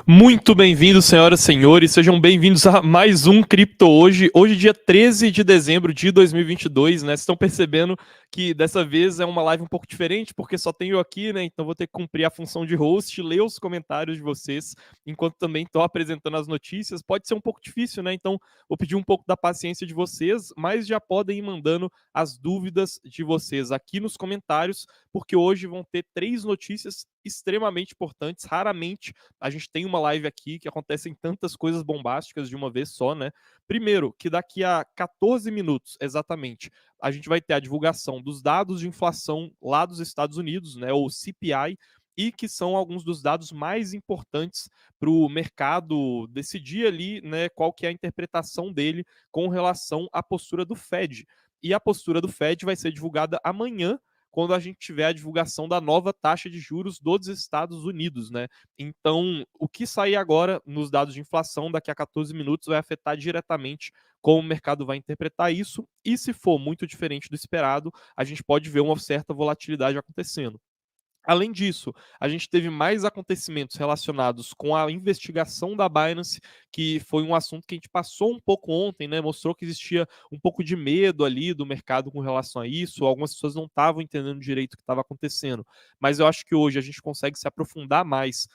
Muito bem-vindos, senhoras e senhores, sejam bem-vindos a mais um Cripto Hoje. Hoje, dia 13 de dezembro de 2022, né? Vocês estão percebendo que dessa vez é uma live um pouco diferente, porque só tenho eu aqui, né? Então vou ter que cumprir a função de host, ler os comentários de vocês, enquanto também estou apresentando as notícias. Pode ser um pouco difícil, né? Então vou pedir um pouco da paciência de vocês, mas já podem ir mandando as dúvidas de vocês aqui nos comentários, porque hoje vão ter 3 notícias extremamente importantes. Raramente a gente tem uma live aqui que acontecem tantas coisas bombásticas de uma vez só, né? Primeiro, que daqui a 14 minutos, exatamente, a gente vai ter a divulgação dos dados de inflação lá dos Estados Unidos, né? O CPI, e que são alguns dos dados mais importantes para o mercado decidir ali, né, qual que é a interpretação dele com relação à postura do Fed. E a postura do Fed vai ser divulgada amanhã, quando a gente tiver a divulgação da nova taxa de juros dos Estados Unidos, né? Então, o que sair agora nos dados de inflação daqui a 14 minutos vai afetar diretamente como o mercado vai interpretar isso, e se for muito diferente do esperado, a gente pode ver uma certa volatilidade acontecendo. Além disso, a gente teve mais acontecimentos relacionados com a investigação da Binance, que foi um assunto que a gente passou um pouco ontem, né? Mostrou que existia um pouco de medo ali do mercado com relação a isso. Algumas pessoas não estavam entendendo direito o que estava acontecendo. Mas eu acho que hoje a gente consegue se aprofundar mais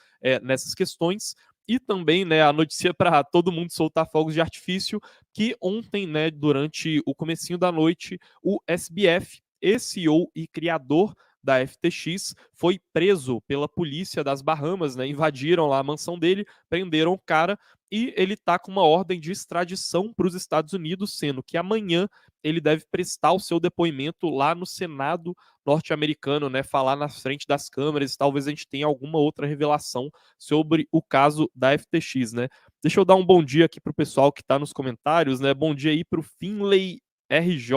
nessas questões. E também, né, a notícia para todo mundo soltar fogos de artifício, que ontem, né, durante o comecinho da noite, o SBF, CEO e criador da FTX, foi preso pela polícia das Bahamas, né? Invadiram lá a mansão dele, prenderam o cara e ele tá com uma ordem de extradição para os Estados Unidos, sendo que amanhã ele deve prestar o seu depoimento lá no Senado norte-americano, né? Falar na frente das câmeras, talvez a gente tenha alguma outra revelação sobre o caso da FTX, né? Deixa eu dar um bom dia aqui pro pessoal que tá nos comentários, né? Bom dia aí pro Finlay RJ,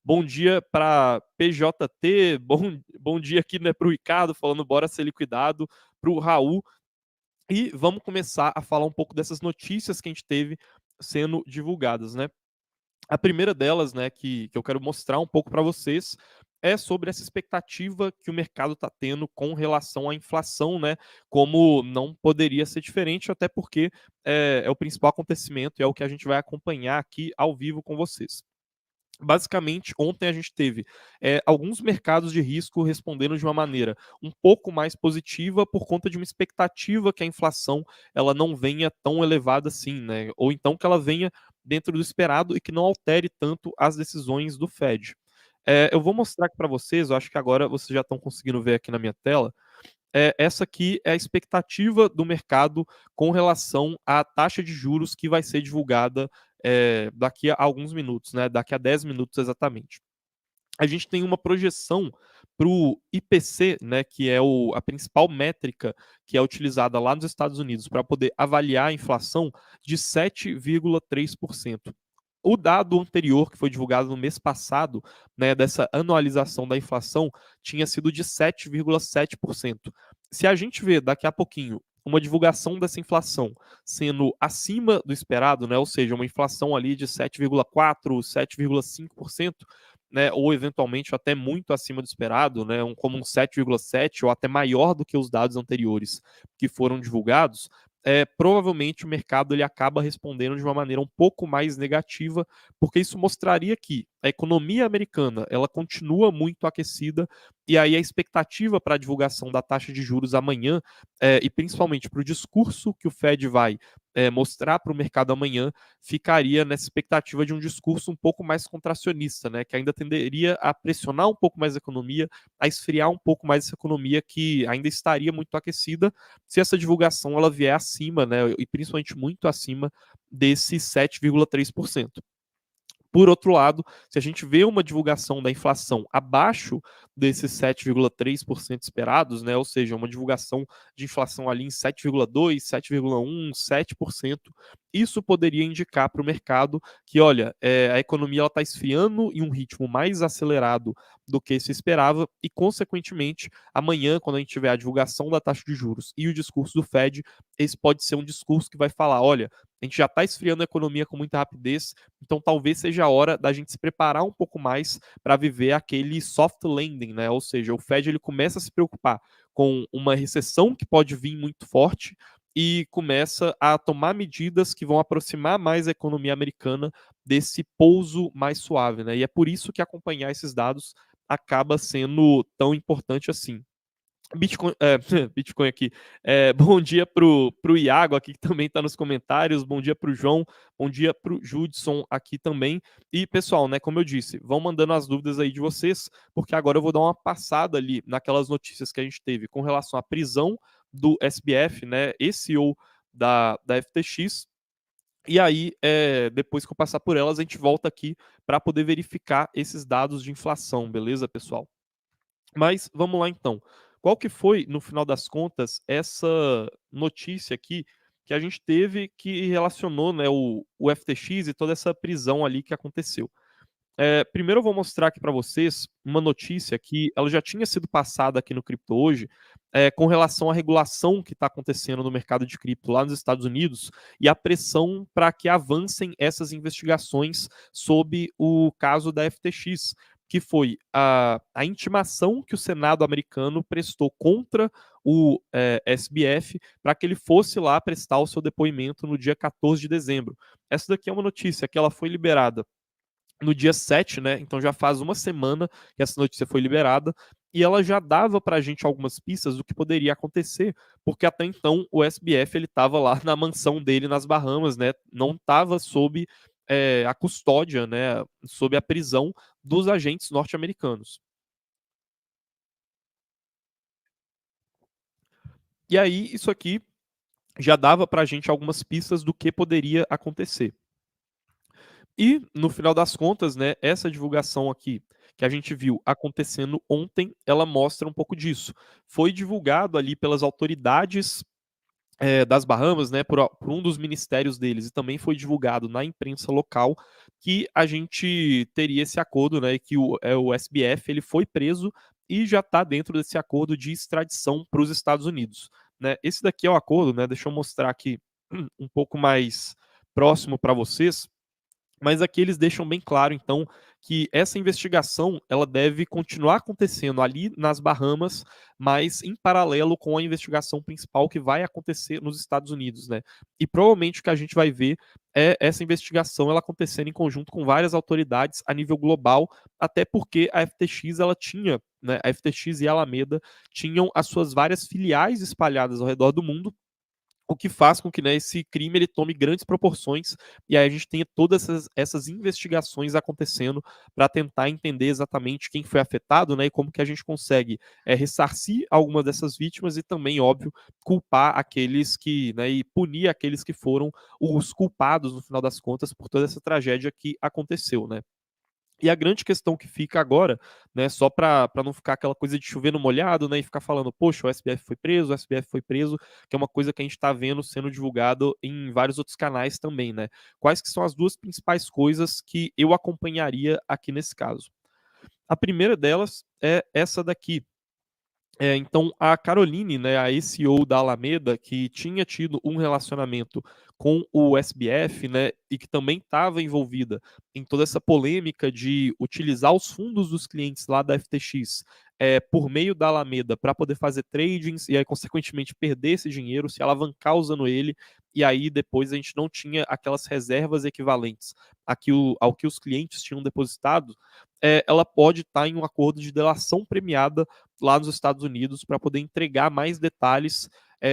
bom dia para PJT, bom dia aqui, né, para o Ricardo, falando bora ser liquidado, para o Raul. E vamos começar a falar um pouco dessas notícias que a gente teve sendo divulgadas, né? A primeira delas, né, que eu quero mostrar um pouco para vocês, é sobre essa expectativa que o mercado está tendo com relação à inflação, né? Como não poderia ser diferente, até porque é o principal acontecimento e é o que a gente vai acompanhar aqui ao vivo com vocês. Basicamente, ontem a gente teve alguns mercados de risco respondendo de uma maneira um pouco mais positiva por conta de uma expectativa que a inflação ela não venha tão elevada assim, né? Ou então que ela venha dentro do esperado e que não altere tanto as decisões do Fed. Eu vou mostrar aqui para vocês, eu acho que agora vocês já estão conseguindo ver aqui na minha tela. Essa aqui é a expectativa do mercado com relação à taxa de juros que vai ser divulgada daqui a alguns minutos, né? Daqui a 10 minutos exatamente. A gente tem uma projeção para o IPC, né, que é a principal métrica que é utilizada lá nos Estados Unidos para poder avaliar a inflação, de 7,3%. O dado anterior, que foi divulgado no mês passado, né, dessa anualização da inflação, tinha sido de 7,7%. Se a gente vê daqui a pouquinho uma divulgação dessa inflação sendo acima do esperado, né, ou seja, uma inflação ali de 7,4%, 7,5%, né, ou eventualmente até muito acima do esperado, né, como um 7,7% ou até maior do que os dados anteriores que foram divulgados, provavelmente o mercado ele acaba respondendo de uma maneira um pouco mais negativa, porque isso mostraria que a economia americana ela continua muito aquecida, e aí a expectativa para a divulgação da taxa de juros amanhã, e principalmente para o discurso que o Fed vai mostrar para o mercado amanhã, ficaria nessa expectativa de um discurso um pouco mais contracionista, né, que ainda tenderia a pressionar um pouco mais a economia, a esfriar um pouco mais essa economia que ainda estaria muito aquecida, se essa divulgação ela vier acima, né, e principalmente muito acima desse 7,3%. Por outro lado, se a gente vê uma divulgação da inflação abaixo desses 7,3% esperados, né, ou seja, uma divulgação de inflação ali em 7,2%, 7,1%, 7%, isso poderia indicar para o mercado que, olha, a economia está esfriando em um ritmo mais acelerado do que se esperava e, consequentemente, amanhã, quando a gente tiver a divulgação da taxa de juros e o discurso do Fed, esse pode ser um discurso que vai falar, olha, a gente já está esfriando a economia com muita rapidez, então talvez seja a hora da gente se preparar um pouco mais para viver aquele soft landing, né? Ou seja, o Fed ele começa a se preocupar com uma recessão que pode vir muito forte e começa a tomar medidas que vão aproximar mais a economia americana desse pouso mais suave, né? E é por isso que acompanhar esses dados acaba sendo tão importante assim. Bitcoin, Bitcoin aqui. Bom dia pro Iago aqui, que também está nos comentários. Bom dia pro João. Bom dia pro Judson aqui também. E, pessoal, né, como eu disse, vão mandando as dúvidas aí de vocês, porque agora eu vou dar uma passada ali naquelas notícias que a gente teve com relação à prisão do SBF, né, esse CEO da FTX. E aí, depois que eu passar por elas, a gente volta aqui para poder verificar esses dados de inflação, beleza, pessoal? Mas vamos lá então. Qual que foi, no final das contas, essa notícia aqui que a gente teve que relacionou, né, o FTX e toda essa prisão ali que aconteceu? Primeiro eu vou mostrar aqui para vocês uma notícia que ela já tinha sido passada aqui no Cripto Hoje, com relação à regulação que está acontecendo no mercado de cripto lá nos Estados Unidos e a pressão para que avancem essas investigações sobre o caso da FTX, que foi a intimação que o Senado americano prestou contra o SBF para que ele fosse lá prestar o seu depoimento no dia 14 de dezembro. Essa daqui é uma notícia que ela foi liberada no dia 7, né? Então já faz uma semana que essa notícia foi liberada e ela já dava para a gente algumas pistas do que poderia acontecer, porque até então o SBF ele estava lá na mansão dele nas Bahamas, né? Não estava sob a custódia, né? Sob a prisão dos agentes norte-americanos. E aí isso aqui já dava para a gente algumas pistas do que poderia acontecer. E, no final das contas, né, essa divulgação aqui que a gente viu acontecendo ontem, ela mostra um pouco disso. Foi divulgado ali pelas autoridades das Bahamas, né, por um dos ministérios deles, e também foi divulgado na imprensa local que a gente teria esse acordo, né, que o SBF ele foi preso e já está dentro desse acordo de extradição para os Estados Unidos. Né? Esse daqui é o acordo, né? Deixa eu mostrar aqui um pouco mais próximo para vocês. Mas aqui eles deixam bem claro, então, que essa investigação ela deve continuar acontecendo ali nas Bahamas, mas em paralelo com a investigação principal que vai acontecer nos Estados Unidos, né? E provavelmente o que a gente vai ver é essa investigação ela acontecendo em conjunto com várias autoridades a nível global, até porque a FTX ela tinha, né? A FTX e a Alameda tinham as suas várias filiais espalhadas ao redor do mundo, o que faz com que, né, esse crime ele tome grandes proporções e aí a gente tenha todas essas investigações acontecendo para tentar entender exatamente quem foi afetado, né, e como que a gente consegue ressarcir algumas dessas vítimas e também, óbvio, culpar aqueles que, né, e punir aqueles que foram os culpados no final das contas por toda essa tragédia que aconteceu, né. E a grande questão que fica agora, né, só para não ficar aquela coisa de chover no molhado, né, e ficar falando, poxa, o SBF foi preso, o SBF foi preso, que é uma coisa que a gente está vendo sendo divulgado em vários outros canais também, né? Quais que são as duas principais coisas que eu acompanharia aqui nesse caso? A primeira delas é essa daqui, então, a Caroline, né, a CEO da Alameda, que tinha tido um relacionamento com o SBF, né, e que também estava envolvida em toda essa polêmica de utilizar os fundos dos clientes lá da FTX por meio da Alameda para poder fazer tradings e aí, consequentemente, perder esse dinheiro, se alavancar usando ele, e aí depois a gente não tinha aquelas reservas equivalentes ao que os clientes tinham depositado, ela pode estar em um acordo de delação premiada lá nos Estados Unidos para poder entregar mais detalhes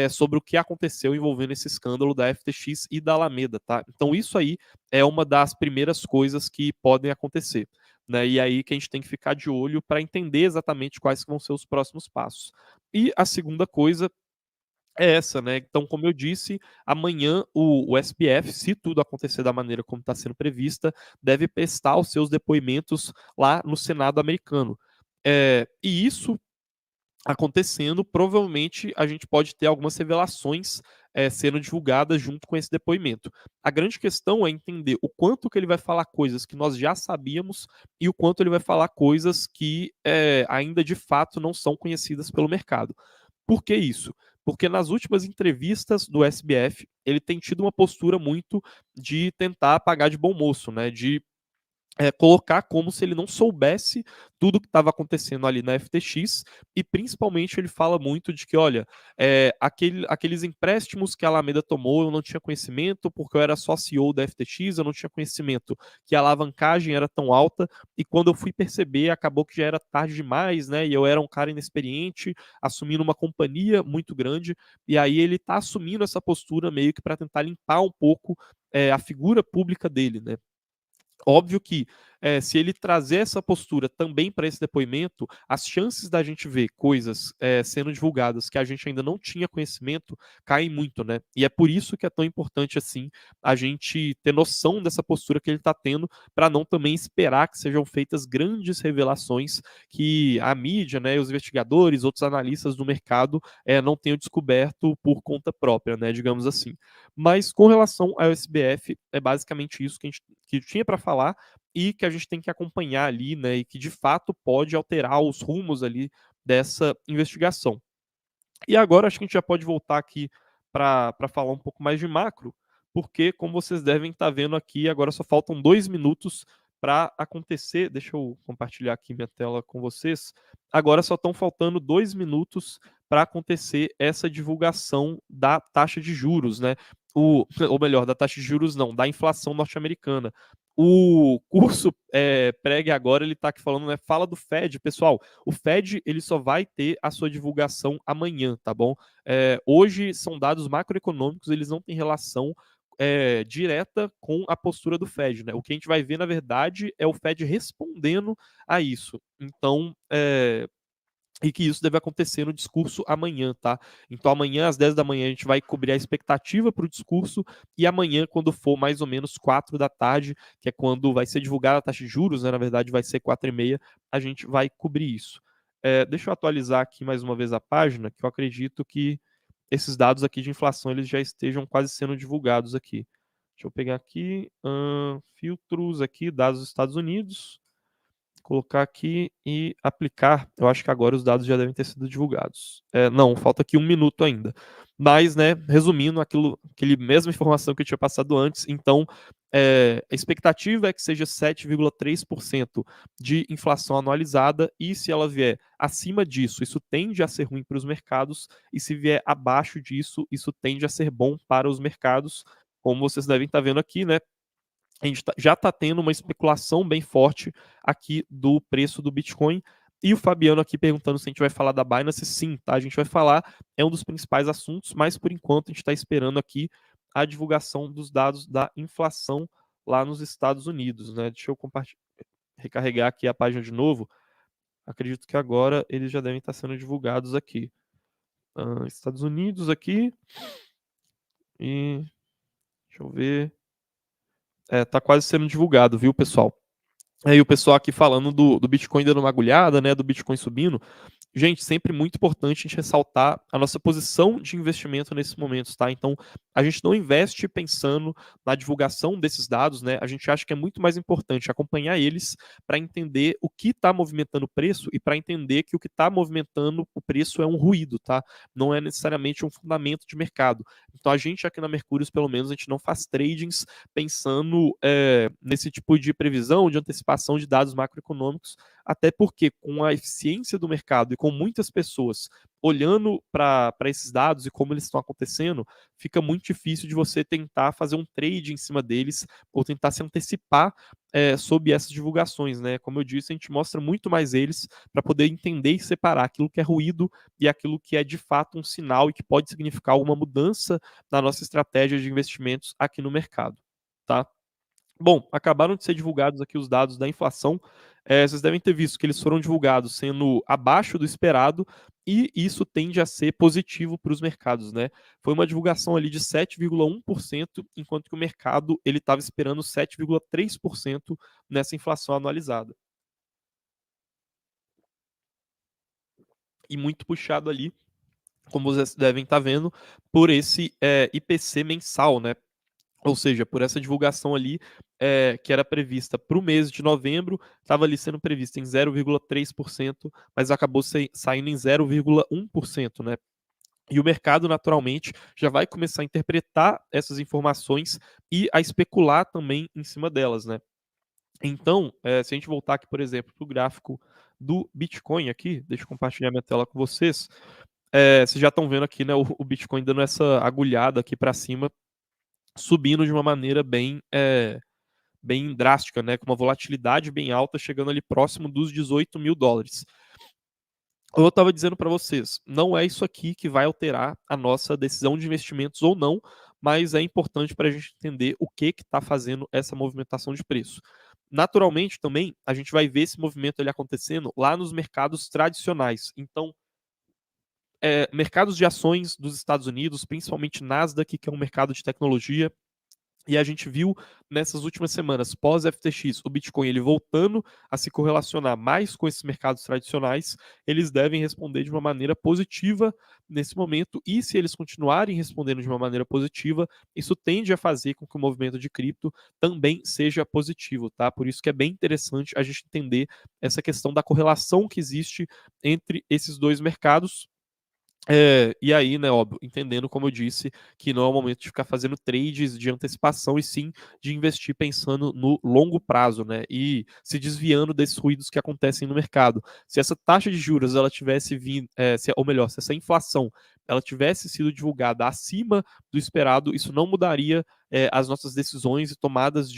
sobre o que aconteceu envolvendo esse escândalo da FTX e da Alameda, tá? Então isso aí é uma das primeiras coisas que podem acontecer, né? E aí que a gente tem que ficar de olho para entender exatamente quais vão ser os próximos passos. E a segunda coisa é essa, né? Então, como eu disse, amanhã o SBF, se tudo acontecer da maneira como está sendo prevista, deve prestar os seus depoimentos lá no Senado americano. E isso acontecendo, provavelmente a gente pode ter algumas revelações sendo divulgadas junto com esse depoimento. A grande questão é entender o quanto que ele vai falar coisas que nós já sabíamos e o quanto ele vai falar coisas que ainda de fato não são conhecidas pelo mercado. Por que isso? Porque nas últimas entrevistas do SBF, ele tem tido uma postura muito de tentar pagar de bom moço, né? De colocar como se ele não soubesse tudo que estava acontecendo ali na FTX, e principalmente ele fala muito de que, olha, aqueles empréstimos que a Alameda tomou eu não tinha conhecimento, porque eu era só CEO da FTX, eu não tinha conhecimento que a alavancagem era tão alta, e quando eu fui perceber, acabou que já era tarde demais, né, e eu era um cara inexperiente, assumindo uma companhia muito grande, e aí ele está assumindo essa postura meio que para tentar limpar um pouco a figura pública dele, né. Óbvio que, se ele trazer essa postura também para esse depoimento, as chances da gente ver coisas, sendo divulgadas que a gente ainda não tinha conhecimento, caem muito, né. E é por isso que é tão importante, assim, a gente ter noção dessa postura que ele está tendo, para não também esperar que sejam feitas grandes revelações que a mídia, né, os investigadores, outros analistas do mercado, não tenham descoberto por conta própria, né, digamos assim. Mas com relação ao SBF, é basicamente isso que tinha para falar e que a gente tem que acompanhar ali, né, e que de fato pode alterar os rumos ali dessa investigação. E agora acho que a gente já pode voltar aqui para falar um pouco mais de macro, porque como vocês devem estar vendo aqui, agora só faltam 2 minutos para acontecer. Deixa eu compartilhar aqui minha tela com vocês. Agora só estão faltando 2 minutos para acontecer essa divulgação da taxa de juros, né? Ou melhor, da taxa de juros não, da inflação norte-americana. O curso Preg agora ele está aqui falando, né? Fala do Fed, pessoal. O Fed ele só vai ter a sua divulgação amanhã, tá bom? Hoje são dados macroeconômicos, eles não têm relação direta com a postura do Fed, né? O que a gente vai ver, na verdade, é o Fed respondendo a isso. Então, e que isso deve acontecer no discurso amanhã, tá? Então amanhã às 10 da manhã a gente vai cobrir a expectativa para o discurso, e amanhã, quando for mais ou menos 4 da tarde, que é quando vai ser divulgada a taxa de juros, né? Na verdade vai ser 4h30, a gente vai cobrir isso. Deixa eu atualizar aqui mais uma vez a página, que eu acredito que esses dados aqui de inflação eles já estejam quase sendo divulgados aqui. Deixa eu pegar aqui, filtros aqui, dados dos Estados Unidos, colocar aqui e aplicar. Eu acho que agora os dados já devem ter sido divulgados. Não, falta aqui 1 minuto ainda. Mas, né, resumindo aquele mesma informação que eu tinha passado antes, então a expectativa é que seja 7,3% de inflação anualizada, e se ela vier acima disso, isso tende a ser ruim para os mercados, e se vier abaixo disso, isso tende a ser bom para os mercados, como vocês devem estar vendo aqui, né? A gente já está tendo uma especulação bem forte aqui do preço do Bitcoin. E o Fabiano aqui perguntando se a gente vai falar da Binance. Sim, tá? A gente vai falar, é um dos principais assuntos, mas por enquanto a gente está esperando aqui a divulgação dos dados da inflação lá nos Estados Unidos, né? Deixa eu recarregar aqui a página de novo. Acredito que agora eles já devem estar sendo divulgados aqui. Estados Unidos aqui. E deixa eu ver. Tá quase sendo divulgado, viu, pessoal? Aí o pessoal aqui falando do Bitcoin dando uma agulhada, né, do Bitcoin subindo. Gente, sempre muito importante a gente ressaltar a nossa posição de investimento nesses momentos, tá? Então, a gente não investe pensando na divulgação desses dados, né? A gente acha que é muito mais importante acompanhar eles para entender o que está movimentando o preço e para entender que o que está movimentando o preço é um ruído, tá? Não é necessariamente um fundamento de mercado. Então, a gente aqui na Mercúrios, pelo menos, a gente não faz tradings pensando nesse tipo de previsão, de antecipação de dados macroeconômicos, até porque com a eficiência do mercado e com muitas pessoas olhando para esses dados e como eles estão acontecendo, fica muito difícil de você tentar fazer um trade em cima deles ou tentar se antecipar sobre essas divulgações, né? Como eu disse, a gente mostra muito mais eles para poder entender e separar aquilo que é ruído e aquilo que é de fato um sinal e que pode significar alguma mudança na nossa estratégia de investimentos aqui no mercado, tá? Bom, acabaram de ser divulgados aqui os dados da inflação. Vocês devem ter visto que eles foram divulgados sendo abaixo do esperado, e isso tende a ser positivo para os mercados, né? Foi uma divulgação ali de 7,1%, enquanto que o mercado ele estava esperando 7,3% nessa inflação anualizada. E muito puxado ali, como vocês devem estar vendo, por esse IPC mensal, né? Ou seja, por essa divulgação ali, que era prevista para o mês de novembro, estava ali sendo prevista em 0,3%, mas acabou saindo em 0,1%, né? E o mercado, naturalmente, já vai começar a interpretar essas informações e a especular também em cima delas, né? Então, se a gente voltar aqui, por exemplo, para o gráfico do Bitcoin aqui, deixa eu compartilhar minha tela com vocês. Vocês já estão vendo aqui, né, o Bitcoin dando essa agulhada aqui para cima, subindo de uma maneira bem drástica, né, com uma volatilidade bem alta, chegando ali próximo dos 18 mil dólares. Eu estava dizendo para vocês, não é isso aqui que vai alterar a nossa decisão de investimentos ou não, mas é importante para a gente entender o que está fazendo essa movimentação de preço. Naturalmente, também, a gente vai ver esse movimento ele acontecendo lá nos mercados tradicionais. Então, mercados de ações dos Estados Unidos, principalmente Nasdaq, que é um mercado de tecnologia, e a gente viu nessas últimas semanas, pós-FTX, o Bitcoin ele voltando a se correlacionar mais com esses mercados tradicionais, eles devem responder de uma maneira positiva nesse momento, e se eles continuarem respondendo de uma maneira positiva, isso tende a fazer com que o movimento de cripto também seja positivo, tá? Por isso que é bem interessante a gente entender essa questão da correlação que existe entre esses dois mercados. E aí, né, óbvio, entendendo, como eu disse, que não é o momento de ficar fazendo trades de antecipação e sim de investir pensando no longo prazo, né, e se desviando desses ruídos que acontecem no mercado. Se essa taxa de juros ela tivesse vindo, ou melhor, se essa inflação ela tivesse sido divulgada acima do esperado, isso não mudaria as nossas decisões e tomadas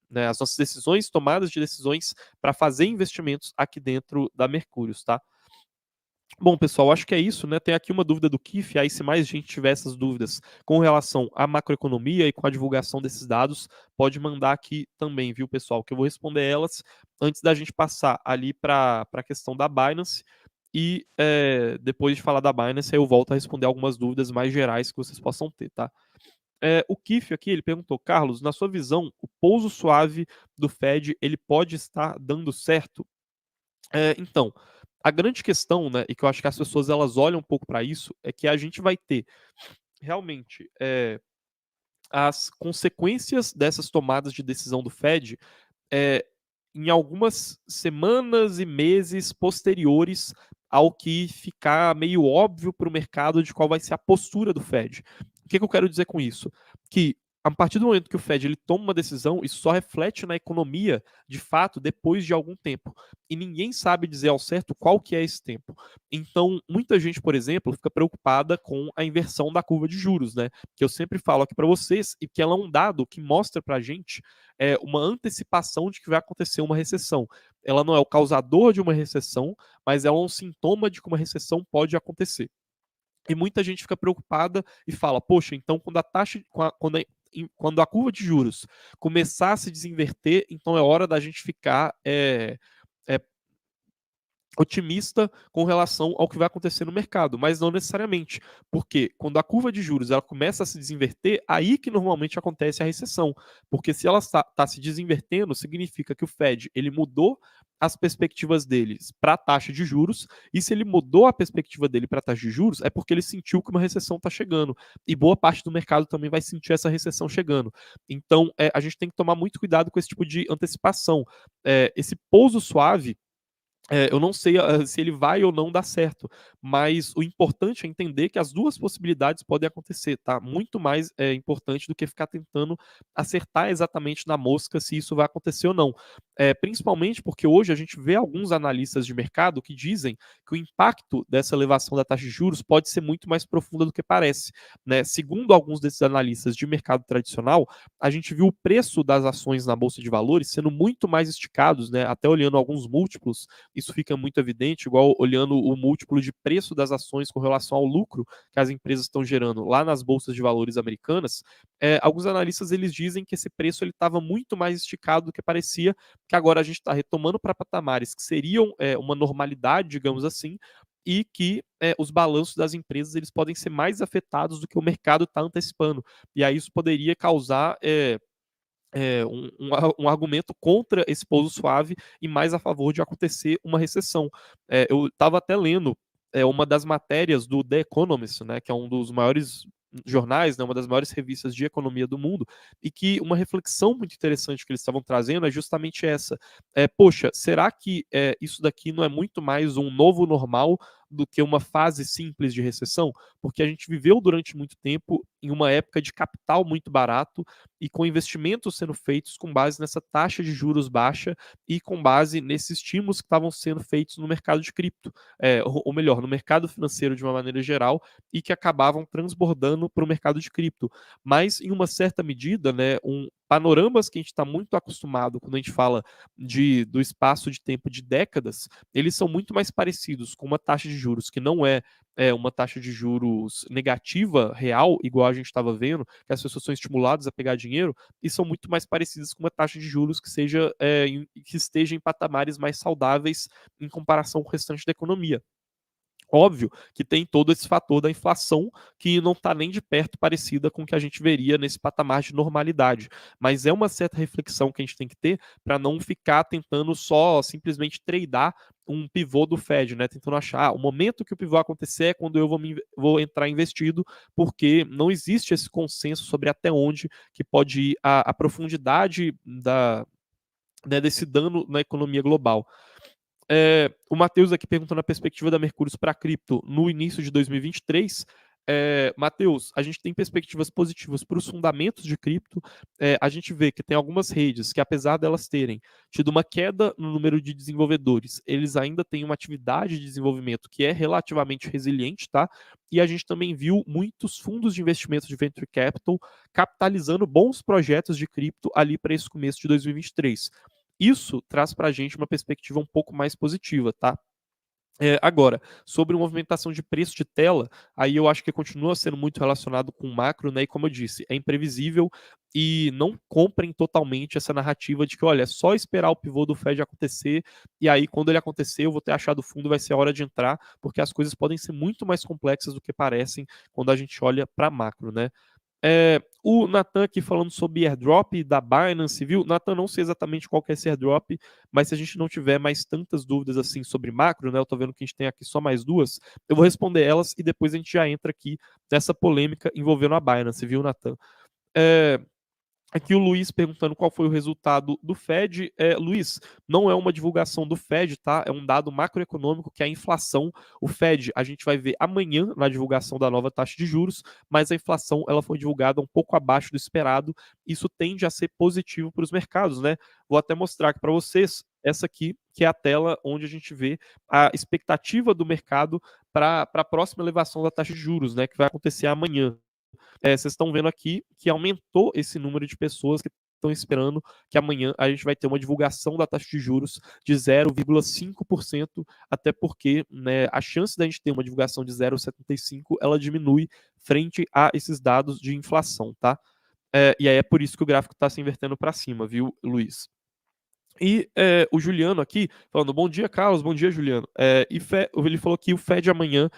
né, as nossas decisões, tomadas de decisões para fazer investimentos aqui dentro da Mercúrios, tá? Bom, pessoal, acho que é isso, né? Tem aqui uma dúvida do Kif, aí se mais gente tiver essas dúvidas com relação à macroeconomia e com a divulgação desses dados, pode mandar aqui também, viu, pessoal? Que eu vou responder elas antes da gente passar ali para a questão da Binance. E depois de falar da Binance, aí eu volto a responder algumas dúvidas mais gerais que vocês possam ter, tá? O Kif aqui, ele perguntou, Carlos, na sua visão, o pouso suave do Fed, ele pode estar dando certo? Então, a grande questão, né, e que eu acho que as pessoas elas olham um pouco para isso, é que a gente vai ter realmente as consequências dessas tomadas de decisão do Fed é, em algumas semanas e meses posteriores ao que ficar meio óbvio para o mercado de qual vai ser a postura do Fed. O que eu quero dizer com isso? Que a partir do momento que o Fed ele toma uma decisão, isso só reflete na economia, de fato, depois de algum tempo. E ninguém sabe dizer ao certo qual que é esse tempo. Então, muita gente, por exemplo, fica preocupada com a inversão da curva de juros, né? Que eu sempre falo aqui para vocês, e que ela é um dado que mostra para a gente uma antecipação de que vai acontecer uma recessão. Ela não é o causador de uma recessão, mas é um sintoma de que uma recessão pode acontecer. E muita gente fica preocupada e fala: poxa, então quando a taxa, quando a curva de juros começar a se desinverter, então é hora da gente ficar otimista com relação ao que vai acontecer no mercado, mas não necessariamente, porque quando a curva de juros ela começa a se desinverter, aí que normalmente acontece a recessão, porque se ela está se desinvertendo, significa que o Fed ele mudou as perspectivas deles para a taxa de juros, e se ele mudou a perspectiva dele para a taxa de juros, é porque ele sentiu que uma recessão está chegando, e boa parte do mercado também vai sentir essa recessão chegando. Então, a gente tem que tomar muito cuidado com esse tipo de antecipação. Esse pouso suave eu não sei se ele vai ou não dar certo, mas o importante é entender que as duas possibilidades podem acontecer, tá? Muito mais importante do que ficar tentando acertar exatamente na mosca se isso vai acontecer ou não. Principalmente porque hoje a gente vê alguns analistas de mercado que dizem que o impacto dessa elevação da taxa de juros pode ser muito mais profunda do que parece, né? Segundo alguns desses analistas de mercado tradicional, a gente viu o preço das ações na bolsa de valores sendo muito mais esticados, né? Até olhando alguns múltiplos isso fica muito evidente, igual olhando o múltiplo de preço das ações com relação ao lucro que as empresas estão gerando lá nas bolsas de valores americanas. Alguns analistas eles dizem que esse preço ele estava muito mais esticado do que parecia, que agora a gente está retomando para patamares que seriam uma normalidade, digamos assim, e que os balanços das empresas eles podem ser mais afetados do que o mercado está antecipando. E aí isso poderia causar um argumento contra esse pouso suave e mais a favor de acontecer uma recessão. Eu estava até lendo uma das matérias do The Economist, né, que é um dos maiores jornais, né, uma das maiores revistas de economia do mundo, e que uma reflexão muito interessante que eles estavam trazendo é justamente essa. Poxa, será que isso daqui não é muito mais um novo normal do que uma fase simples de recessão, porque a gente viveu durante muito tempo em uma época de capital muito barato e com investimentos sendo feitos com base nessa taxa de juros baixa e com base nesses estímulos que estavam sendo feitos no mercado de cripto, ou melhor, no mercado financeiro de uma maneira geral, e que acabavam transbordando para o mercado de cripto. Mas, em uma certa medida, né, panoramas que a gente está muito acostumado quando a gente fala do espaço de tempo de décadas, eles são muito mais parecidos com uma taxa de juros que não é uma taxa de juros negativa, real, igual a gente estava vendo, que as pessoas são estimuladas a pegar dinheiro, e são muito mais parecidas com uma taxa de juros que que esteja em patamares mais saudáveis em comparação com o restante da economia. Óbvio que tem todo esse fator da inflação que não está nem de perto parecida com o que a gente veria nesse patamar de normalidade. Mas é uma certa reflexão que a gente tem que ter para não ficar tentando só simplesmente tradar um pivô do Fed, né? Tentando achar o momento que o pivô acontecer é quando eu vou entrar investido, porque não existe esse consenso sobre até onde que pode ir a profundidade desse dano na economia global. O Matheus aqui perguntando a perspectiva da Mercúrio para cripto no início de 2023. Matheus, a gente tem perspectivas positivas para os fundamentos de cripto. A gente vê que tem algumas redes que, apesar delas terem tido uma queda no número de desenvolvedores, eles ainda têm uma atividade de desenvolvimento que é relativamente resiliente, tá? E a gente também viu muitos fundos de investimento de venture capital capitalizando bons projetos de cripto ali para esse começo de 2023. Isso traz para a gente uma perspectiva um pouco mais positiva, tá? Agora, sobre movimentação de preço de tela, aí eu acho que continua sendo muito relacionado com o macro, né? E como eu disse, é imprevisível e não comprem totalmente essa narrativa de que, olha, é só esperar o pivô do Fed acontecer e aí quando ele acontecer eu vou ter achado o fundo, vai ser a hora de entrar, porque as coisas podem ser muito mais complexas do que parecem quando a gente olha para macro, né? O Nathan aqui falando sobre airdrop da Binance, viu? Nathan, não sei exatamente qual que é esse airdrop, mas se a gente não tiver mais tantas dúvidas assim sobre macro, né? Eu tô vendo que a gente tem aqui só mais duas, eu vou responder elas e depois a gente já entra aqui nessa polêmica envolvendo a Binance, viu, Nathan? É, Aqui o Luiz perguntando qual foi o resultado do Fed. Luiz, não é uma divulgação do Fed, tá? É um dado macroeconômico que é a inflação. O Fed, a gente vai ver amanhã na divulgação da nova taxa de juros, mas a inflação ela foi divulgada um pouco abaixo do esperado. Isso tende a ser positivo para os mercados, né? Vou até mostrar aqui para vocês essa aqui, que é a tela onde a gente vê a expectativa do mercado para a próxima elevação da taxa de juros, né? Que vai acontecer amanhã. Vocês estão vendo aqui que aumentou esse número de pessoas que estão esperando que amanhã a gente vai ter uma divulgação da taxa de juros de 0,5%, até porque, né, a chance da gente ter uma divulgação de 0,75 ela diminui frente a esses dados de inflação, tá? E aí é por isso que o gráfico está se invertendo para cima, viu, Luiz? E o Juliano aqui, falando, bom dia, Carlos, bom dia, Juliano. Ele falou que o Fed amanhã,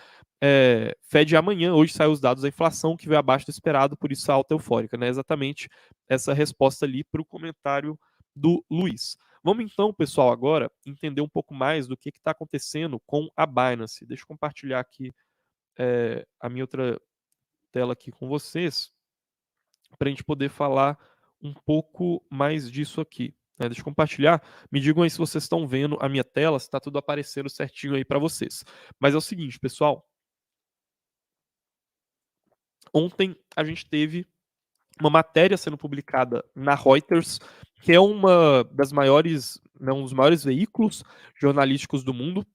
hoje saem os dados da inflação, que veio abaixo do esperado, por isso a alta eufórica, né? Exatamente essa resposta ali para o comentário do Luiz. Vamos então, pessoal, agora entender um pouco mais do que está acontecendo com a Binance. Deixa eu compartilhar aqui a minha outra tela aqui com vocês, para a gente poder falar um pouco mais disso aqui. Deixa eu compartilhar. Me digam aí se vocês estão vendo a minha tela, se está tudo aparecendo certinho aí para vocês. Mas é o seguinte, pessoal. Ontem a gente teve uma matéria sendo publicada na Reuters, que é uma das maiores, né, um dos maiores veículos jornalísticos do mundo,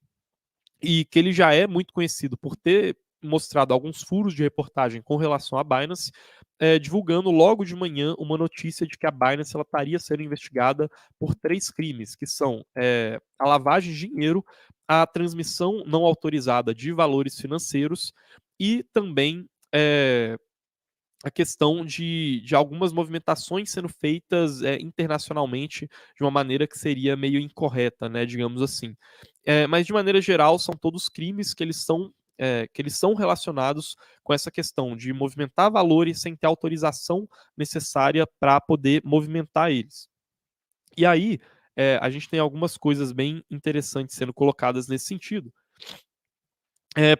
e que ele já é muito conhecido por ter mostrado alguns furos de reportagem com relação à Binance, divulgando logo de manhã uma notícia de que a Binance ela estaria sendo investigada por 3 crimes, que são a lavagem de dinheiro, a transmissão não autorizada de valores financeiros e também a questão de algumas movimentações sendo feitas internacionalmente de uma maneira que seria meio incorreta, né, digamos assim. Mas, de maneira geral, são todos crimes que eles são relacionados com essa questão de movimentar valores sem ter autorização necessária para poder movimentar eles. E aí, a gente tem algumas coisas bem interessantes sendo colocadas nesse sentido.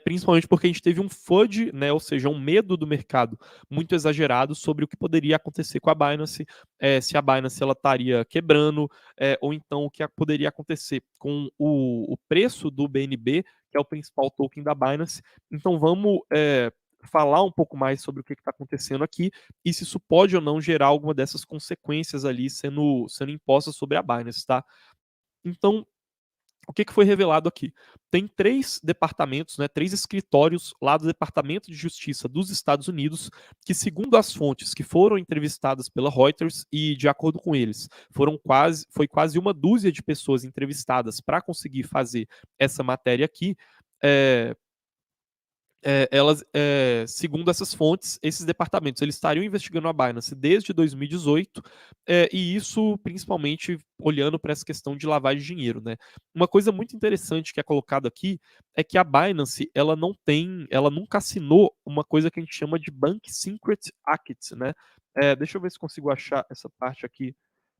Principalmente porque a gente teve um FUD, né, ou seja, um medo do mercado muito exagerado sobre o que poderia acontecer com a Binance, se a Binance ela estaria quebrando, ou então o que poderia acontecer com o preço do BNB, que é o principal token da Binance. Então vamos falar um pouco mais sobre o que está acontecendo aqui e se isso pode ou não gerar alguma dessas consequências ali sendo impostas sobre a Binance, tá? Então, o que foi revelado aqui? Tem 3 departamentos, né, 3 escritórios lá do Departamento de Justiça dos Estados Unidos, que, segundo as fontes que foram entrevistadas pela Reuters, e de acordo com eles, foi quase uma dúzia de pessoas entrevistadas para conseguir fazer essa matéria aqui. Segundo essas fontes, esses departamentos eles estariam investigando a Binance desde 2018, e isso principalmente olhando para essa questão de lavagem de dinheiro, né? Uma coisa muito interessante que é colocado aqui é que a Binance ela nunca assinou uma coisa que a gente chama de Bank Secret Act, né? Deixa eu ver se consigo achar essa parte aqui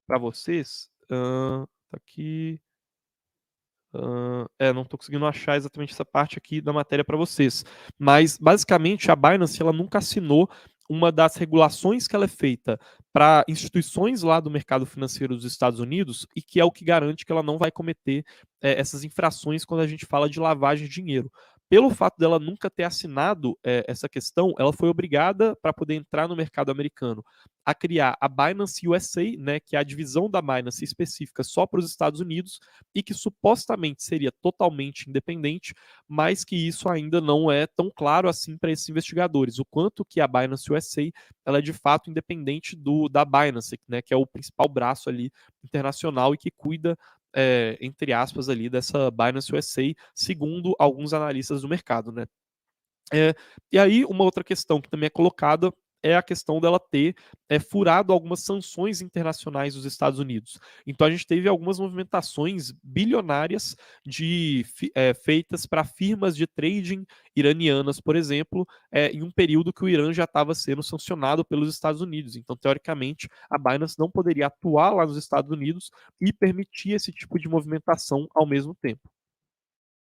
para vocês. Tá aqui. Não estou conseguindo achar exatamente essa parte aqui da matéria para vocês. Mas, basicamente, a Binance ela nunca assinou uma das regulações que ela é feita para instituições lá do mercado financeiro dos Estados Unidos e que é o que garante que ela não vai cometer essas infrações quando a gente fala de lavagem de dinheiro. Pelo fato dela nunca ter assinado essa questão, ela foi obrigada, para poder entrar no mercado americano, a criar a Binance USA, né, que é a divisão da Binance específica só para os Estados Unidos, e que supostamente seria totalmente independente, mas que isso ainda não é tão claro assim para esses investigadores, o quanto que a Binance USA ela é de fato independente da Binance, né, que é o principal braço ali internacional e que cuida, entre aspas, ali dessa Binance USA, segundo alguns analistas do mercado, né? É, e aí, uma outra questão que também é colocada é a questão dela ter furado algumas sanções internacionais dos Estados Unidos. Então, a gente teve algumas movimentações bilionárias feitas para firmas de trading iranianas, por exemplo, em um período que o Irã já estava sendo sancionado pelos Estados Unidos. Então, teoricamente, a Binance não poderia atuar lá nos Estados Unidos e permitir esse tipo de movimentação ao mesmo tempo.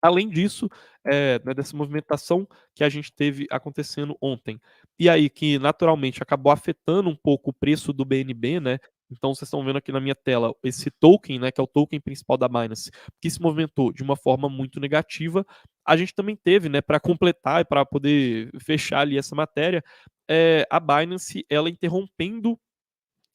Além disso, né, dessa movimentação que a gente teve acontecendo ontem, e aí que naturalmente acabou afetando um pouco o preço do BNB, né? Então vocês estão vendo aqui na minha tela esse token, né, que é o token principal da Binance, que se movimentou de uma forma muito negativa. A gente também teve, né, para completar e para poder fechar ali essa matéria, a Binance ela interrompendo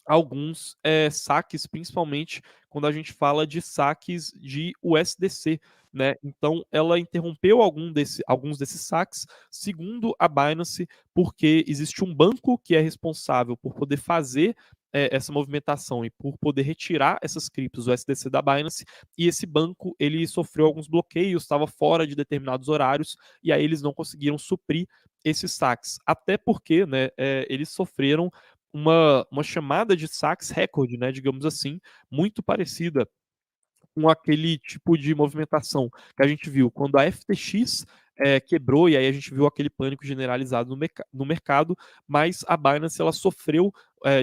alguns saques, principalmente quando a gente fala de saques de USDC, né? Então, ela interrompeu alguns desses saques, segundo a Binance, porque existe um banco que é responsável por poder fazer essa movimentação e por poder retirar essas criptos USDC da Binance, e esse banco ele sofreu alguns bloqueios, estava fora de determinados horários, e aí eles não conseguiram suprir esses saques. Até porque, né, eles sofreram uma chamada de saques recorde, né, digamos assim, muito parecida com aquele tipo de movimentação que a gente viu quando a FTX quebrou, e aí a gente viu aquele pânico generalizado no mercado, mas a Binance ela sofreu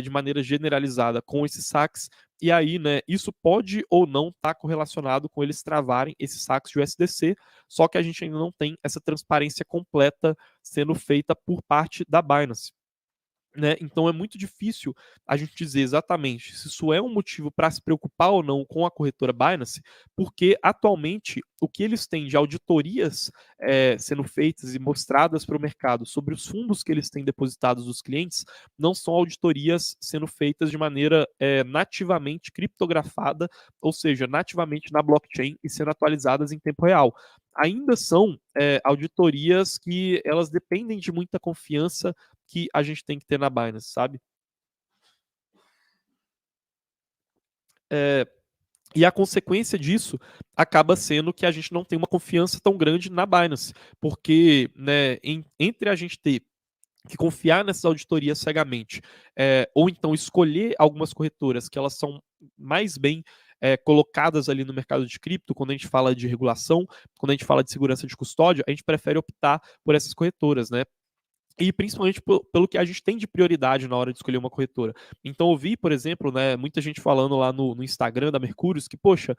de maneira generalizada com esses saques, e aí, né, isso pode ou não estar correlacionado com eles travarem esses saques de USDC, só que a gente ainda não tem essa transparência completa sendo feita por parte da Binance. Né? Então é muito difícil a gente dizer exatamente se isso é um motivo para se preocupar ou não com a corretora Binance, porque atualmente o que eles têm de auditorias sendo feitas e mostradas para o mercado sobre os fundos que eles têm depositados dos clientes não são auditorias sendo feitas de maneira nativamente criptografada, ou seja, nativamente na blockchain e sendo atualizadas em tempo real. Ainda são auditorias que elas dependem de muita confiança que a gente tem que ter na Binance, sabe? E a consequência disso acaba sendo que a gente não tem uma confiança tão grande na Binance, porque, né, entre a gente ter que confiar nessas auditorias cegamente, ou então escolher algumas corretoras que elas são mais bem colocadas ali no mercado de cripto, quando a gente fala de regulação, quando a gente fala de segurança de custódia, a gente prefere optar por essas corretoras, né? E principalmente pelo que a gente tem de prioridade na hora de escolher uma corretora. Então eu vi, por exemplo, né, muita gente falando lá no Instagram da Mercúrios que, poxa,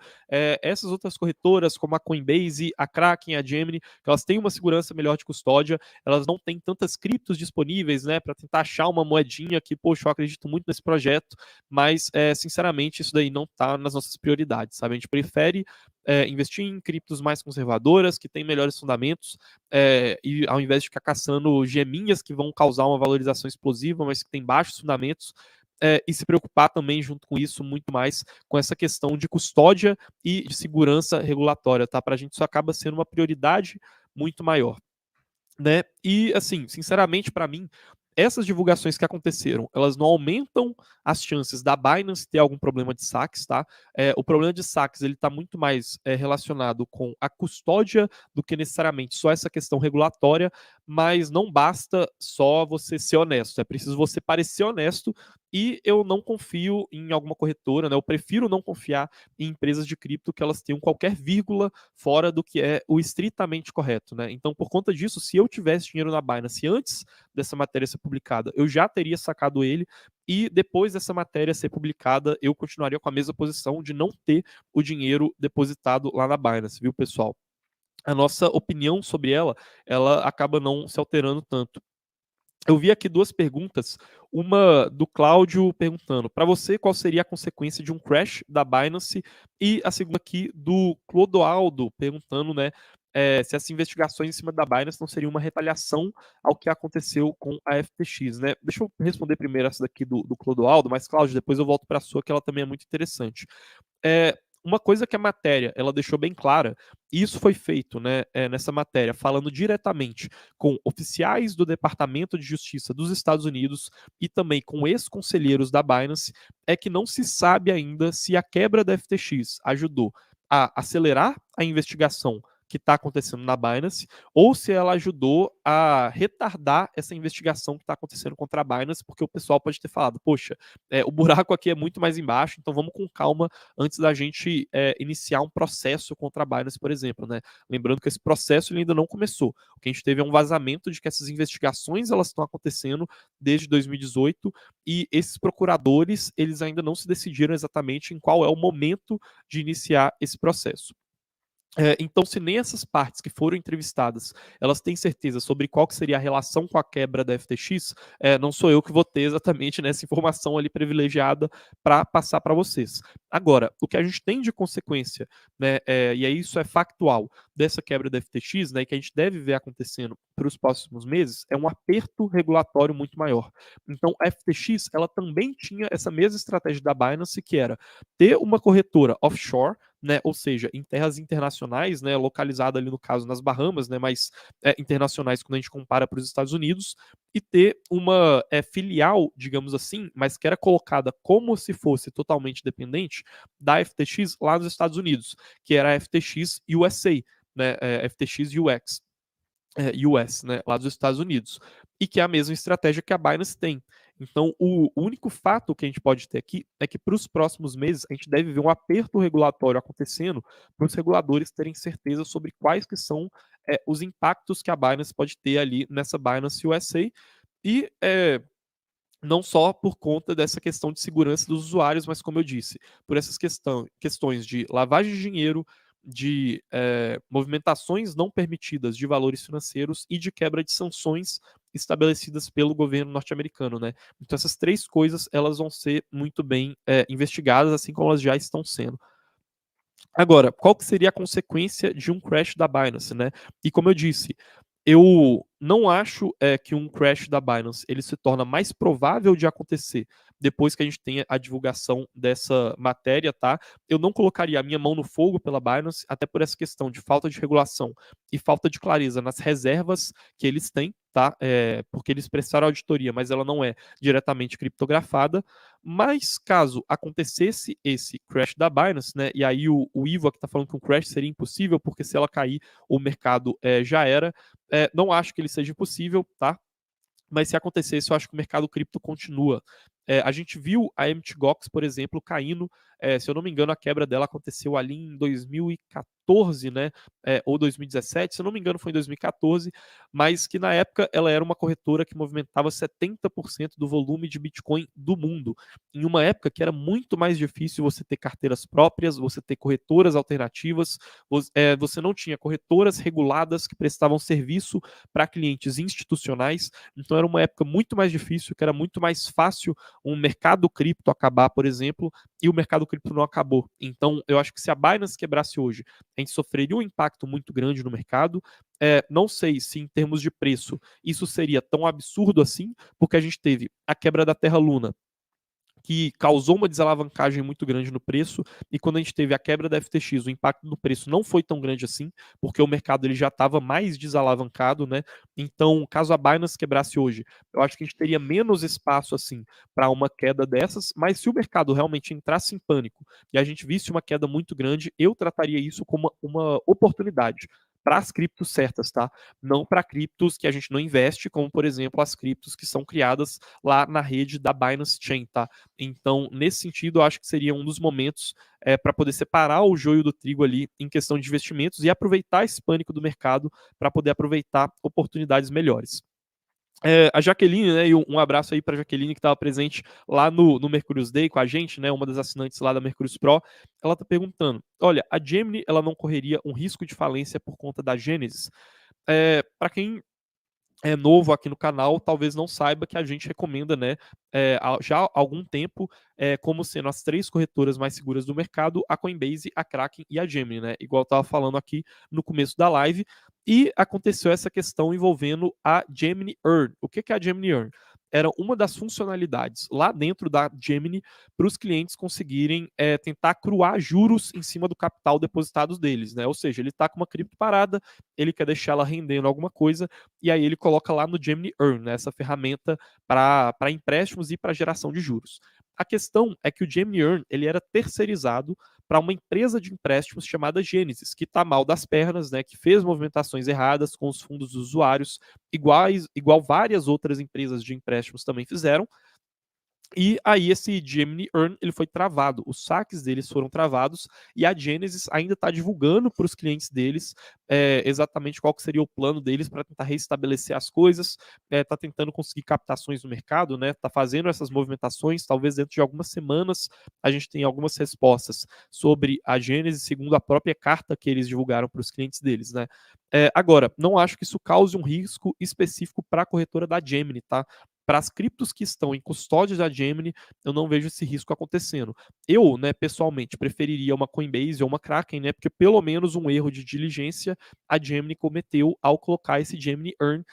essas outras corretoras, como a Coinbase, a Kraken, a Gemini, que elas têm uma segurança melhor de custódia, elas não têm tantas criptos disponíveis, né, para tentar achar uma moedinha que, poxa, eu acredito muito nesse projeto, mas, sinceramente, isso daí não está nas nossas prioridades, sabe? A gente prefere investir em criptos mais conservadoras, que têm melhores fundamentos, e ao invés de ficar caçando geminhas que vão causar uma valorização explosiva, mas que têm baixos fundamentos, e se preocupar também, junto com isso, muito mais com essa questão de custódia e de segurança regulatória, tá? Para a gente isso acaba sendo uma prioridade muito maior, né? E, assim, sinceramente, para mim, essas divulgações que aconteceram, elas não aumentam as chances da Binance ter algum problema de saques, tá? O problema de saques, ele está muito mais relacionado com a custódia do que necessariamente só essa questão regulatória, mas não basta só você ser honesto, é preciso você parecer honesto, e eu não confio em alguma corretora, né? Eu prefiro não confiar em empresas de cripto que elas tenham qualquer vírgula fora do que é o estritamente correto, né? Então, por conta disso, se eu tivesse dinheiro na Binance antes dessa matéria ser publicada, eu já teria sacado ele, e depois dessa matéria ser publicada, eu continuaria com a mesma posição de não ter o dinheiro depositado lá na Binance, viu, pessoal? A nossa opinião sobre ela acaba não se alterando tanto. Eu vi aqui duas perguntas, uma do Cláudio perguntando, para você, qual seria a consequência de um crash da Binance? E a segunda aqui do Clodoaldo perguntando, né, se as investigações em cima da Binance não seriam uma retaliação ao que aconteceu com a FTX, né? Deixa eu responder primeiro essa daqui do Clodoaldo, mas, Cláudio, depois eu volto para a sua, que ela também é muito interessante. Uma coisa que a matéria ela deixou bem clara, e isso foi feito, né, nessa matéria, falando diretamente com oficiais do Departamento de Justiça dos Estados Unidos e também com ex-conselheiros da Binance, é que não se sabe ainda se a quebra da FTX ajudou a acelerar a investigação que está acontecendo na Binance, ou se ela ajudou a retardar essa investigação que está acontecendo contra a Binance, porque o pessoal pode ter falado, poxa, o buraco aqui é muito mais embaixo, então vamos com calma antes da gente iniciar um processo contra a Binance, por exemplo, né? Lembrando que esse processo ele ainda não começou. O que a gente teve é um vazamento de que essas investigações elas estão acontecendo desde 2018 e esses procuradores eles ainda não se decidiram exatamente em qual é o momento de iniciar esse processo. Então, se nem essas partes que foram entrevistadas, elas têm certeza sobre qual que seria a relação com a quebra da FTX, não sou eu que vou ter exatamente nessa informação ali privilegiada para passar para vocês. Agora, o que a gente tem de consequência, né, e aí isso é factual, dessa quebra da FTX, né, e que a gente deve ver acontecendo para os próximos meses, é um aperto regulatório muito maior. Então, a FTX, ela também tinha essa mesma estratégia da Binance, que era ter uma corretora offshore, né, ou seja, em terras internacionais, né, localizada ali no caso nas Bahamas, né, mas internacionais quando a gente compara para os Estados Unidos, e ter uma filial, digamos assim, mas que era colocada como se fosse totalmente dependente da FTX lá nos Estados Unidos, que era a FTX USA, né, FTX UX. US, né, lá dos Estados Unidos, e que é a mesma estratégia que a Binance tem. Então, o único fato que a gente pode ter aqui é que para os próximos meses a gente deve ver um aperto regulatório acontecendo para os reguladores terem certeza sobre quais que são os impactos que a Binance pode ter ali nessa Binance USA e não só por conta dessa questão de segurança dos usuários, mas como eu disse, por essas questões de lavagem de dinheiro, de movimentações não permitidas de valores financeiros e de quebra de sanções estabelecidas pelo governo norte-americano, né? Então essas três coisas elas vão ser muito bem investigadas, assim como elas já estão sendo. Agora, qual que seria a consequência de um crash da Binance, né? E como eu disse, eu não acho que um crash da Binance ele se torna mais provável de acontecer depois que a gente tenha a divulgação dessa matéria, tá? Eu não colocaria a minha mão no fogo pela Binance, até por essa questão de falta de regulação e falta de clareza nas reservas que eles têm, tá? Porque eles prestaram auditoria, mas ela não é diretamente criptografada. Mas caso acontecesse esse crash da Binance, né? E aí o Ivo aqui está falando que um crash seria impossível, porque se ela cair, o mercado já era. Não acho que ele seja possível, tá? Mas se acontecesse, eu acho que o mercado cripto continua. A gente viu a Mt. Gox, por exemplo, caindo. Se eu não me engano, a quebra dela aconteceu ali em 2014, né? Ou 2017, se eu não me engano, foi em 2014, mas que na época ela era uma corretora que movimentava 70% do volume de Bitcoin do mundo. Em uma época que era muito mais difícil você ter carteiras próprias, você ter corretoras alternativas, você não tinha corretoras reguladas que prestavam serviço para clientes institucionais. Então era uma época muito mais difícil, que era muito mais fácil um mercado cripto acabar, por exemplo, e o mercado cripto não acabou. Então, eu acho que se a Binance quebrasse hoje, a gente sofreria um impacto muito grande no mercado. Não sei se em termos de preço isso seria tão absurdo assim, porque a gente teve a quebra da Terra Luna, que causou uma desalavancagem muito grande no preço, e quando a gente teve a quebra da FTX, o impacto no preço não foi tão grande assim, porque o mercado ele já estava mais desalavancado, né? Então, caso a Binance quebrasse hoje, eu acho que a gente teria menos espaço assim para uma queda dessas, mas se o mercado realmente entrasse em pânico e a gente visse uma queda muito grande, eu trataria isso como uma oportunidade para as criptos certas, tá? Não para criptos que a gente não investe, como por exemplo as criptos que são criadas lá na rede da Binance Chain, tá? Então, nesse sentido, eu acho que seria um dos momentos para poder separar o joio do trigo ali em questão de investimentos e aproveitar esse pânico do mercado para poder aproveitar oportunidades melhores. A Jaqueline, né, e um abraço aí para a Jaqueline que estava presente lá no Mercurius Day com a gente, né, uma das assinantes lá da Mercurius Pro, ela está perguntando, olha, a Gemini ela não correria um risco de falência por conta da Gênesis? Para quem é novo aqui no canal, talvez não saiba que a gente recomenda, né, já há algum tempo, como sendo as 3 corretoras mais seguras do mercado, a Coinbase, a Kraken e a Gemini, né, igual eu estava falando aqui no começo da live, e aconteceu essa questão envolvendo a Gemini Earn. O que é a Gemini Earn? Era uma das funcionalidades lá dentro da Gemini para os clientes conseguirem tentar cruar juros em cima do capital depositado deles, né? Ou seja, ele está com uma cripto parada, ele quer deixar ela rendendo alguma coisa, e aí ele coloca lá no Gemini Earn, né, essa ferramenta para empréstimos e para geração de juros. A questão é que o Gemini Earn ele era terceirizado para uma empresa de empréstimos chamada Genesis, que está mal das pernas, né, que fez movimentações erradas com os fundos dos usuários, igual várias outras empresas de empréstimos também fizeram, e aí esse Gemini Earn ele foi travado, os saques deles foram travados e a Genesis ainda está divulgando para os clientes deles exatamente qual que seria o plano deles para tentar restabelecer as coisas, está tentando conseguir captações no mercado, né? Está fazendo essas movimentações, talvez dentro de algumas semanas a gente tenha algumas respostas sobre a Genesis segundo a própria carta que eles divulgaram para os clientes deles, né? Agora, não acho que isso cause um risco específico para a corretora da Gemini, tá? Para as criptos que estão em custódia da Gemini, eu não vejo esse risco acontecendo. Eu, né, pessoalmente, preferiria uma Coinbase ou uma Kraken, né, porque pelo menos um erro de diligência a Gemini cometeu ao colocar esse Gemini Earn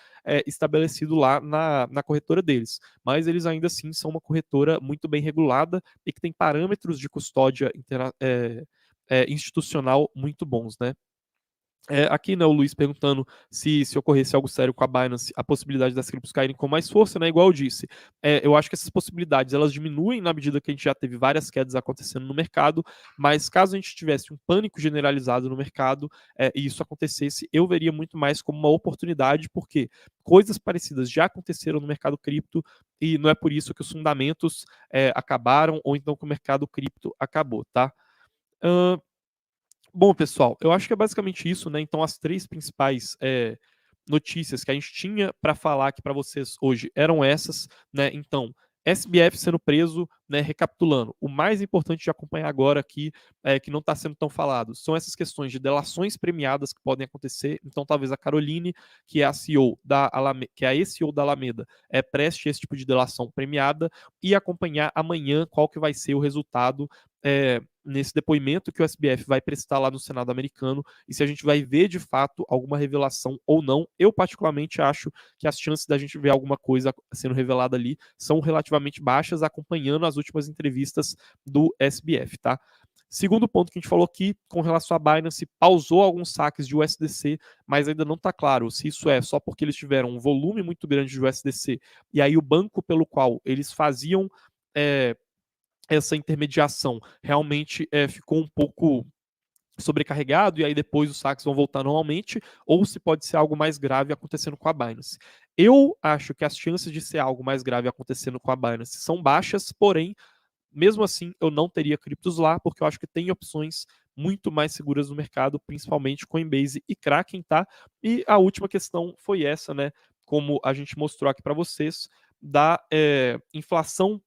estabelecido lá na corretora deles. Mas eles ainda assim são uma corretora muito bem regulada e que tem parâmetros de custódia institucional muito bons, né? Aqui, né, o Luiz perguntando se ocorresse algo sério com a Binance, a possibilidade das criptos caírem com mais força, né? Igual eu disse. Eu acho que essas possibilidades elas diminuem na medida que a gente já teve várias quedas acontecendo no mercado, mas caso a gente tivesse um pânico generalizado no mercado e isso acontecesse, eu veria muito mais como uma oportunidade, porque coisas parecidas já aconteceram no mercado cripto e não é por isso que os fundamentos acabaram ou então que o mercado cripto acabou, tá? Bom, pessoal, eu acho que é basicamente isso, né? Então, as 3 principais notícias que a gente tinha para falar aqui para vocês hoje eram essas, né? Então, SBF sendo preso, né? Recapitulando, o mais importante de acompanhar agora aqui, que não está sendo tão falado, são essas questões de delações premiadas que podem acontecer. Então, talvez a Caroline, que é a CEO da Alameda, que é a ex-CEO da Alameda, preste esse tipo de delação premiada e acompanhar amanhã qual que vai ser o resultado nesse depoimento que o SBF vai prestar lá no Senado americano e se a gente vai ver de fato alguma revelação ou não. Eu particularmente acho que as chances da gente ver alguma coisa sendo revelada ali são relativamente baixas, acompanhando as últimas entrevistas do SBF, tá? Segundo ponto que a gente falou aqui, com relação à Binance, pausou alguns saques de USDC, mas ainda não está claro se isso é só porque eles tiveram um volume muito grande de USDC e aí o banco pelo qual eles faziam essa intermediação realmente ficou um pouco sobrecarregado e aí depois os saques vão voltar normalmente, ou se pode ser algo mais grave acontecendo com a Binance. Eu acho que as chances de ser algo mais grave acontecendo com a Binance são baixas, porém, mesmo assim, eu não teria criptos lá, porque eu acho que tem opções muito mais seguras no mercado, principalmente Coinbase e Kraken, tá? E a última questão foi essa, né? Como a gente mostrou aqui para vocês, da inflação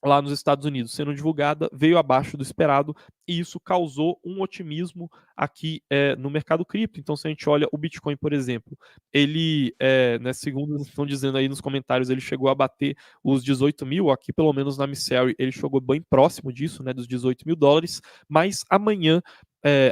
lá nos Estados Unidos sendo divulgada veio abaixo do esperado e isso causou um otimismo aqui no mercado cripto. Então, se a gente olha o Bitcoin, por exemplo, ele, né, segundo estão dizendo aí nos comentários, ele chegou a bater os 18 mil, aqui pelo menos na Missary ele chegou bem próximo disso, né, dos 18 mil dólares, mas amanhã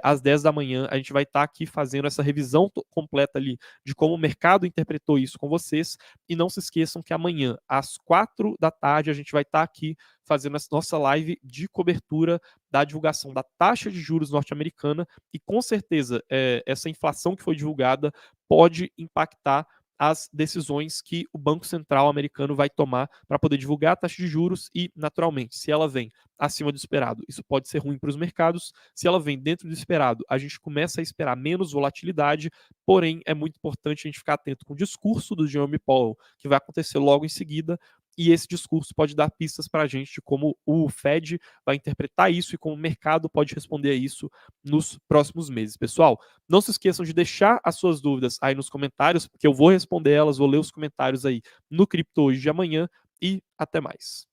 às 10 da manhã, a gente vai estar aqui fazendo essa revisão completa ali de como o mercado interpretou isso com vocês. E não se esqueçam que amanhã, às 4 da tarde, a gente vai estar aqui fazendo a nossa live de cobertura da divulgação da taxa de juros norte-americana. E com certeza, essa inflação que foi divulgada pode impactar as decisões que o Banco Central americano vai tomar para poder divulgar a taxa de juros e, naturalmente, se ela vem acima do esperado, isso pode ser ruim para os mercados. Se ela vem dentro do esperado, a gente começa a esperar menos volatilidade, porém é muito importante a gente ficar atento com o discurso do Jerome Powell, que vai acontecer logo em seguida, e esse discurso pode dar pistas para a gente de como o Fed vai interpretar isso e como o mercado pode responder a isso nos próximos meses. Pessoal, não se esqueçam de deixar as suas dúvidas aí nos comentários, porque eu vou responder elas, vou ler os comentários aí no Cripto Hoje de amanhã, e até mais.